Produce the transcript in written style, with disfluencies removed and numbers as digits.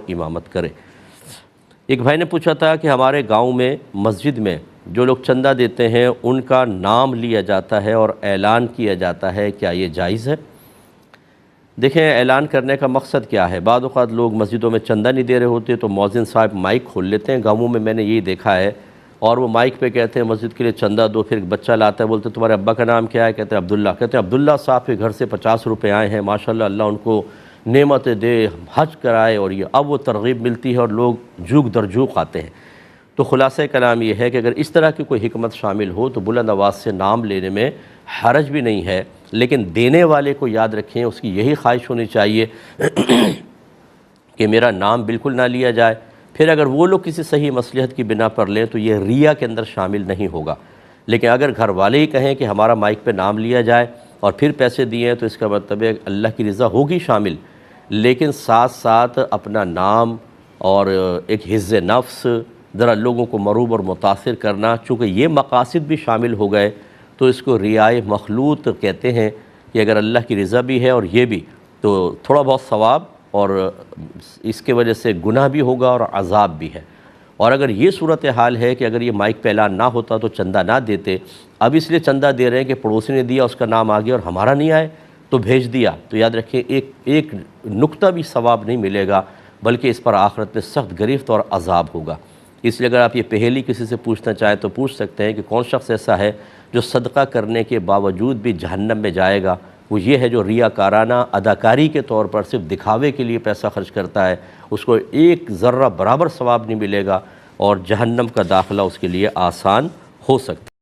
امامت کرے۔ ایک بھائی نے پوچھا تھا کہ ہمارے گاؤں میں مسجد میں جو لوگ چندہ دیتے ہیں ان کا نام لیا جاتا ہے اور اعلان کیا جاتا ہے، کیا یہ جائز ہے؟ دیکھیں، اعلان کرنے کا مقصد کیا ہے؟ بعض اوقات لوگ مسجدوں میں چندہ نہیں دے رہے ہوتے تو مؤذن صاحب مائک کھول لیتے ہیں، گاؤں میں نے یہی دیکھا ہے، اور وہ مائک پہ کہتے ہیں مسجد کے لیے چندہ دو، پھر ایک بچہ لاتا ہے، بولتے تمہارے ابا کا نام کیا ہے؟ کہتے ہیں عبداللہ، کہتے ہیں عبداللہ صاحب کے گھر سے 50 روپے آئے ہیں، ماشاءاللہ اللہ ان کو نعمتیں دے، حج کرائے، اور یہ اب وہ ترغیب ملتی ہے اور لوگ جھوک در جھوک آتے ہیں۔ تو خلاصہ کلام یہ ہے کہ اگر اس طرح کی کوئی حکمت شامل ہو تو بلند آواز سے نام لینے میں حرج بھی نہیں ہے، لیکن دینے والے کو یاد رکھیں اس کی یہی خواہش ہونی چاہیے کہ میرا نام بالکل نہ لیا جائے۔ پھر اگر وہ لوگ کسی صحیح مصلحت کی بنا پر لیں تو یہ ریا کے اندر شامل نہیں ہوگا، لیکن اگر گھر والے ہی کہیں کہ ہمارا مائک پہ نام لیا جائے اور پھر پیسے دیے ہیں تو اس کا مطلب ہے اللہ کی رضا ہوگی شامل، لیکن ساتھ ساتھ اپنا نام اور ایک حفظ نفس، ذرا لوگوں کو مروب اور متاثر کرنا، چونکہ یہ مقاصد بھی شامل ہو گئے تو اس کو ریائے مخلوط کہتے ہیں کہ اگر اللہ کی رضا بھی ہے اور یہ بھی تو تھوڑا بہت ثواب اور اس کے وجہ سے گناہ بھی ہوگا اور عذاب بھی ہے۔ اور اگر یہ صورتحال ہے کہ اگر یہ مائک پہ اعلان نہ ہوتا تو چندہ نہ دیتے، اب اس لیے چندہ دے رہے ہیں کہ پڑوسی نے دیا اس کا نام آ گیا اور ہمارا نہیں آئے تو بھیج دیا، تو یاد رکھیں ایک نقطہ بھی ثواب نہیں ملے گا، بلکہ اس پر آخرت میں سخت گرفت اور عذاب ہوگا۔ اس لیے اگر آپ یہ پہیلی کسی سے پوچھنا چاہیں تو پوچھ سکتے ہیں کہ کون شخص ایسا ہے جو صدقہ کرنے کے باوجود بھی جہنم میں جائے گا؟ وہ یہ ہے جو ریاکارانہ اداکاری کے طور پر صرف دکھاوے کے لیے پیسہ خرچ کرتا ہے، اس کو ایک ذرہ برابر ثواب نہیں ملے گا اور جہنم کا داخلہ اس کے لیے آسان ہو سکتا ہے۔